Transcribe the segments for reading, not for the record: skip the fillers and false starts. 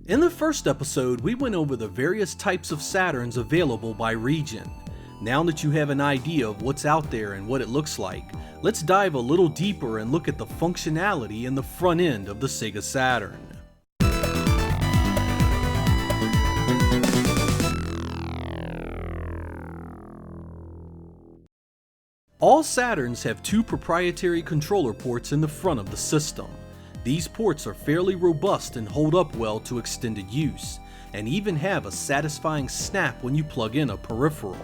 In the first episode, we went over the various types of Saturns available by region. Now that you have an idea of what's out there and what it looks like, let's dive a little deeper and look at the functionality in the front end of the Sega Saturn. All Saturns have two proprietary controller ports in the front of the system. These ports are fairly robust and hold up well to extended use, and even have a satisfying snap when you plug in a peripheral.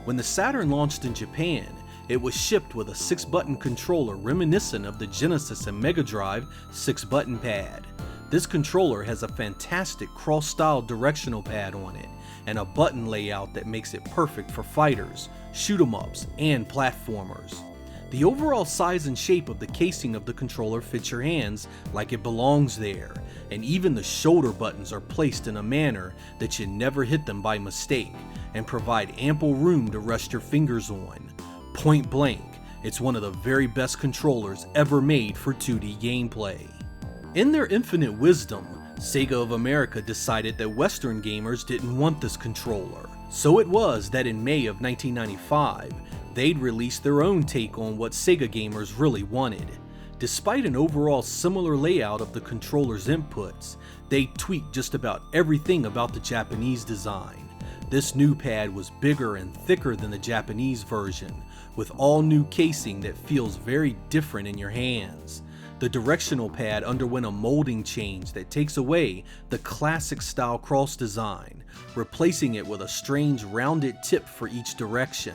When the Saturn launched in Japan, it was shipped with a 6-button controller reminiscent of the Genesis and Mega Drive 6-button pad. This controller has a fantastic cross-style directional pad on it, and a button layout that makes it perfect for fighters, shoot-'em-ups, and platformers. The overall size and shape of the casing of the controller fits your hands like it belongs there, and even the shoulder buttons are placed in a manner that you never hit them by mistake, and provide ample room to rest your fingers on. Point blank, it's one of the very best controllers ever made for 2D gameplay. In their infinite wisdom, Sega of America decided that Western gamers didn't want this controller. So it was that in May of 1995, they'd release their own take on what Sega gamers really wanted. Despite an overall similar layout of the controller's inputs, they tweaked just about everything about the Japanese design. This new pad was bigger and thicker than the Japanese version, with all new casing that feels very different in your hands. The directional pad underwent a molding change that takes away the classic style cross design, replacing it with a strange rounded tip for each direction.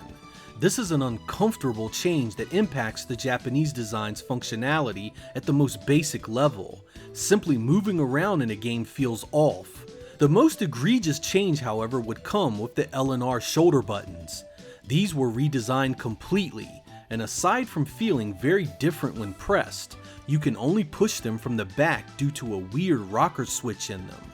This is an uncomfortable change that impacts the Japanese design's functionality at the most basic level. Simply moving around in a game feels off. The most egregious change, however, would come with the L and R shoulder buttons. These were redesigned completely, and aside from feeling very different when pressed, you can only push them from the back due to a weird rocker switch in them.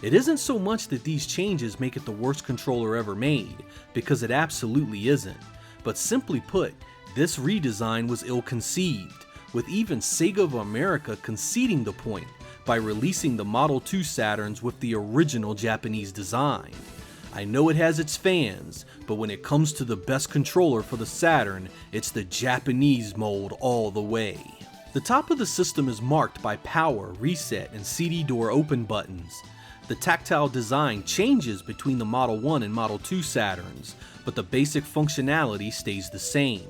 It isn't so much that these changes make it the worst controller ever made, because it absolutely isn't. But simply put, this redesign was ill-conceived, with even Sega of America conceding the point by releasing the Model 2 Saturns with the original Japanese design. I know it has its fans, but when it comes to the best controller for the Saturn, it's the Japanese mold all the way. The top of the system is marked by power, reset, and CD door open buttons. The tactile design changes between the Model 1 and Model 2 Saturns, but the basic functionality stays the same.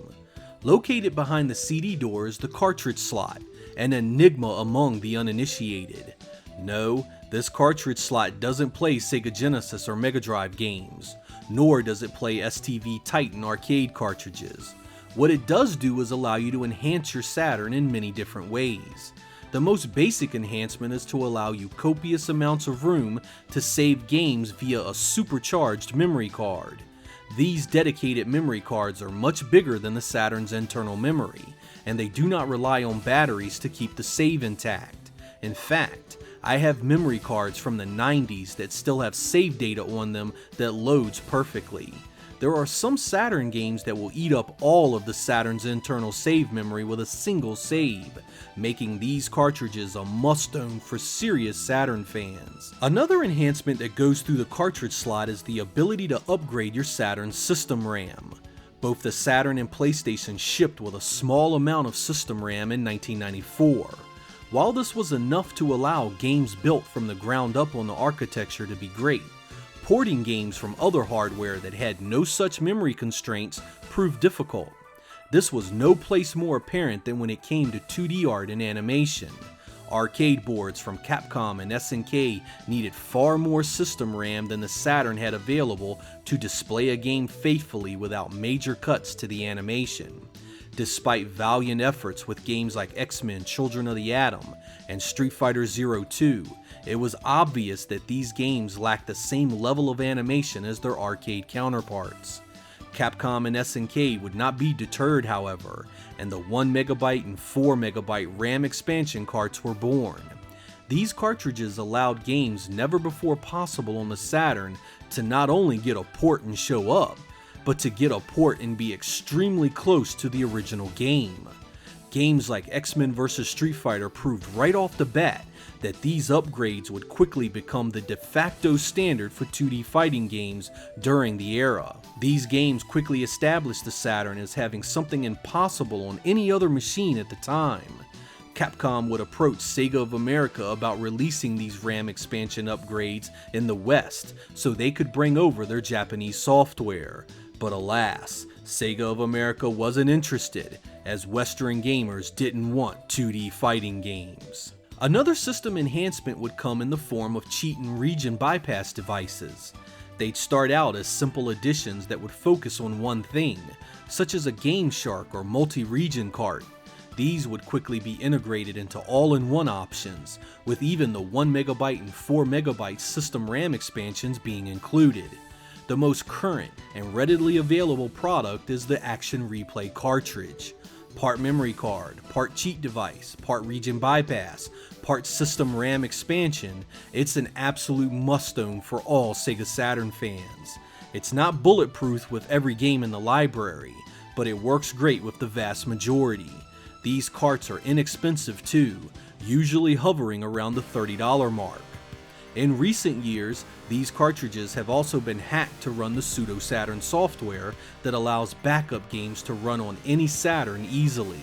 Located behind the CD door is the cartridge slot, an enigma among the uninitiated. No, this cartridge slot doesn't play Sega Genesis or Mega Drive games, nor does it play STV Titan arcade cartridges. What it does do is allow you to enhance your Saturn in many different ways. The most basic enhancement is to allow you copious amounts of room to save games via a supercharged memory card. These dedicated memory cards are much bigger than the Saturn's internal memory, and they do not rely on batteries to keep the save intact. In fact, I have memory cards from the 90s that still have save data on them that loads perfectly. There are some Saturn games that will eat up all of the Saturn's internal save memory with a single save, making these cartridges a must-own for serious Saturn fans. Another enhancement that goes through the cartridge slot is the ability to upgrade your Saturn's system RAM. Both the Saturn and PlayStation shipped with a small amount of system RAM in 1994. While this was enough to allow games built from the ground up on the architecture to be great, porting games from other hardware that had no such memory constraints proved difficult. This was no place more apparent than when it came to 2D art and animation. Arcade boards from Capcom and SNK needed far more system RAM than the Saturn had available to display a game faithfully without major cuts to the animation. Despite valiant efforts with games like X-Men Children of the Atom and Street Fighter Zero-2, it was obvious that these games lacked the same level of animation as their arcade counterparts. Capcom and SNK would not be deterred, however, and the 1MB and 4MB RAM expansion carts were born. These cartridges allowed games never before possible on the Saturn to not only get a port and show up, but to get a port and be extremely close to the original game. Games like X-Men vs. Street Fighter proved right off the bat that these upgrades would quickly become the de facto standard for 2D fighting games during the era. These games quickly established the Saturn as having something impossible on any other machine at the time. Capcom would approach Sega of America about releasing these RAM expansion upgrades in the West so they could bring over their Japanese software. But alas, Sega of America wasn't interested, as Western gamers didn't want 2D fighting games. Another system enhancement would come in the form of cheat and region bypass devices. They'd start out as simple additions that would focus on one thing, such as a Game Shark or multi-region cart. These would quickly be integrated into all-in-one options, with even the 1MB and 4MB system RAM expansions being included. The most current and readily available product is the Action Replay cartridge. Part memory card, part cheat device, part region bypass, part system RAM expansion, it's an absolute must-own for all Sega Saturn fans. It's not bulletproof with every game in the library, but it works great with the vast majority. These carts are inexpensive too, usually hovering around the $30 mark. In recent years, these cartridges have also been hacked to run the pseudo-Saturn software that allows backup games to run on any Saturn easily.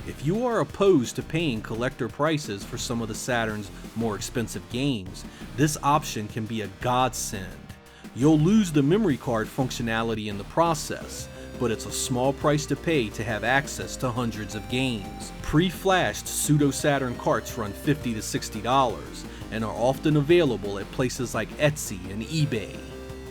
If you are opposed to paying collector prices for some of the Saturn's more expensive games, this option can be a godsend. You'll lose the memory card functionality in the process, but it's a small price to pay to have access to hundreds of games. Pre-flashed pseudo-Saturn carts run $50 to $60 and are often available at places like Etsy and eBay.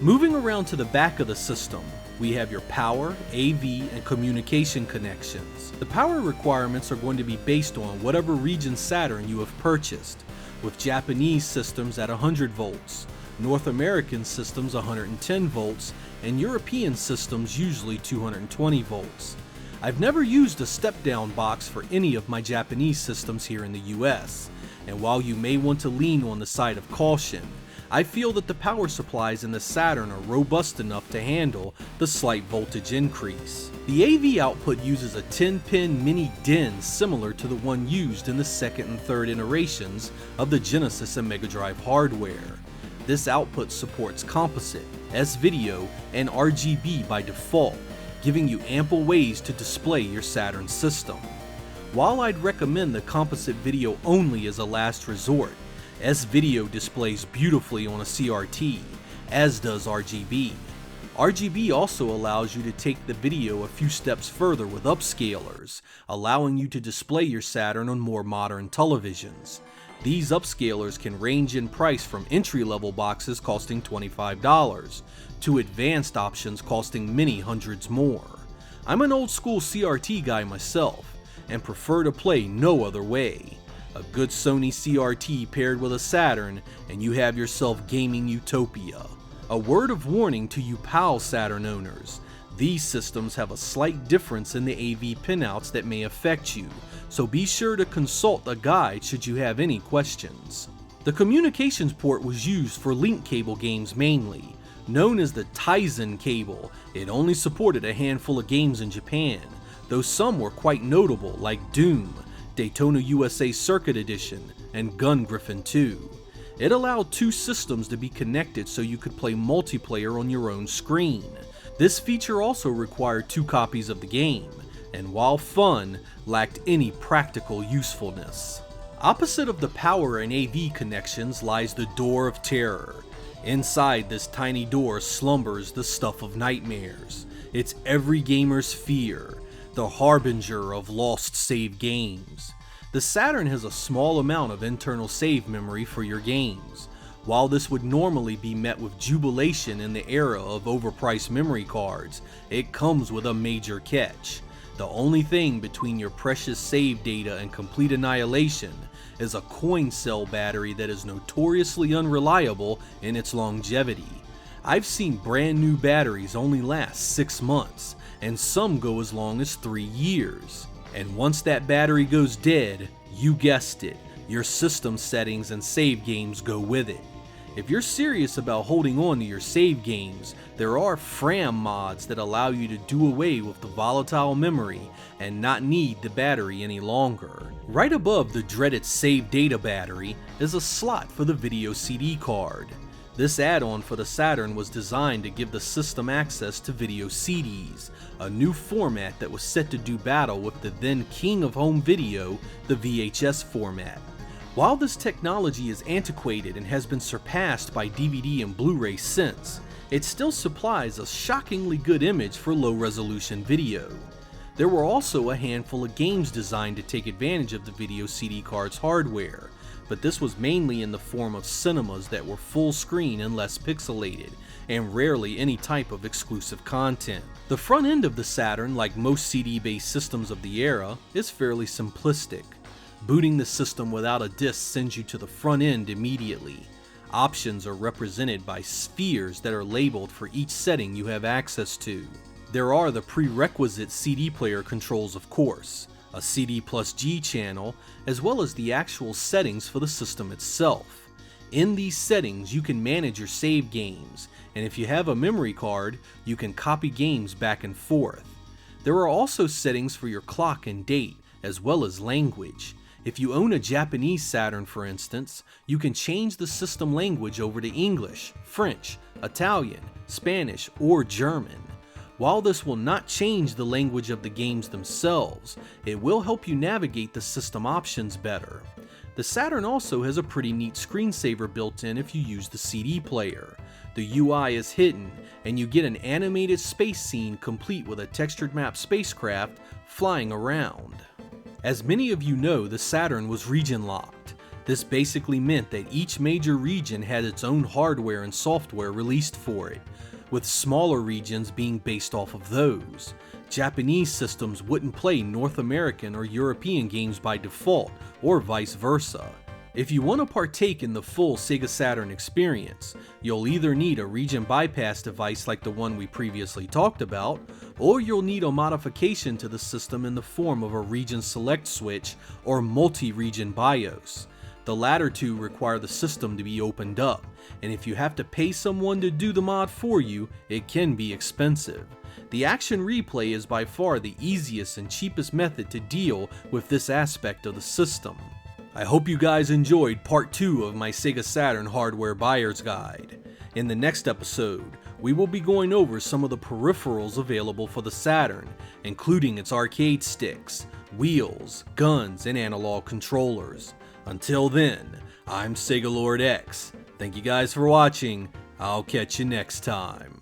Moving around to the back of the system, we have your power, AV, and communication connections. The power requirements are going to be based on whatever region Saturn you have purchased, with Japanese systems at 100 volts, North American systems 110 volts, and European systems usually 220 volts. I've never used a step-down box for any of my Japanese systems here in the US, and while you may want to lean on the side of caution, I feel that the power supplies in the Saturn are robust enough to handle the slight voltage increase. The AV output uses a 10-pin mini DIN similar to the one used in the second and third iterations of the Genesis and Mega Drive hardware. This output supports composite, S-video, and RGB by default, giving you ample ways to display your Saturn system. While I'd recommend the composite video only as a last resort, S-video displays beautifully on a CRT, as does RGB. RGB also allows you to take the video a few steps further with upscalers, allowing you to display your Saturn on more modern televisions. These upscalers can range in price from entry-level boxes costing $25 to advanced options costing many hundreds more. I'm an old-school CRT guy myself, and prefer to play no other way. A good Sony CRT paired with a Saturn, and you have yourself gaming utopia. A word of warning to you PAL Saturn owners: these systems have a slight difference in the AV pinouts that may affect you, so be sure to consult a guide should you have any questions. The communications port was used for link cable games mainly. Known as the Tizen cable, it only supported a handful of games in Japan, though some were quite notable like Doom, Daytona USA Circuit Edition, and Gun Griffin 2. It allowed two systems to be connected so you could play multiplayer on your own screen. This feature also required 2 copies of the game, and while fun, lacked any practical usefulness. Opposite of the power and AV connections lies the Door of Terror. Inside this tiny door slumbers the stuff of nightmares. It's every gamer's fear, the harbinger of lost save games. The Saturn has a small amount of internal save memory for your games. While this would normally be met with jubilation in the era of overpriced memory cards, it comes with a major catch. The only thing between your precious save data and complete annihilation is a coin cell battery that is notoriously unreliable in its longevity. I've seen brand new batteries only last 6 months, and some go as long as 3 years. And once that battery goes dead, you guessed it, your system settings and save games go with it. If you're serious about holding on to your save games, there are FRAM mods that allow you to do away with the volatile memory and not need the battery any longer. Right above the dreaded save data battery is a slot for the video CD card. This add-on for the Saturn was designed to give the system access to video CDs, a new format that was set to do battle with the then king of home video, the VHS format. While this technology is antiquated and has been surpassed by DVD and Blu-ray since, it still supplies a shockingly good image for low-resolution video. There were also a handful of games designed to take advantage of the video CD card's hardware, but this was mainly in the form of cinemas that were full screen and less pixelated, and rarely any type of exclusive content. The front end of the Saturn, like most CD-based systems of the era, is fairly simplistic. Booting the system without a disc sends you to the front end immediately. Options are represented by spheres that are labeled for each setting you have access to. There are the prerequisite CD player controls, of course, a CD plus G channel, as well as the actual settings for the system itself. In these settings you can manage your save games, and if you have a memory card, you can copy games back and forth. There are also settings for your clock and date, as well as language. If you own a Japanese Saturn, for instance, you can change the system language over to English, French, Italian, Spanish, or German. While this will not change the language of the games themselves, it will help you navigate the system options better. The Saturn also has a pretty neat screensaver built in if you use the CD player. The UI is hidden, and you get an animated space scene complete with a textured map spacecraft flying around. As many of you know, the Saturn was region locked. This basically meant that each major region had its own hardware and software released for it, with smaller regions being based off of those. Japanese systems wouldn't play North American or European games by default, or vice versa. If you want to partake in the full Sega Saturn experience, you'll either need a region bypass device like the one we previously talked about, or you'll need a modification to the system in the form of a region select switch or multi-region BIOS. The latter two require the system to be opened up, and if you have to pay someone to do the mod for you, it can be expensive. The action replay is by far the easiest and cheapest method to deal with this aspect of the system. I hope you guys enjoyed part 2 of my Sega Saturn Hardware Buyers Guide. In the next episode, we will be going over some of the peripherals available for the Saturn, including its arcade sticks, wheels, guns, and analog controllers. Until then, I'm Sega Lord X. Thank you guys for watching. I'll catch you next time.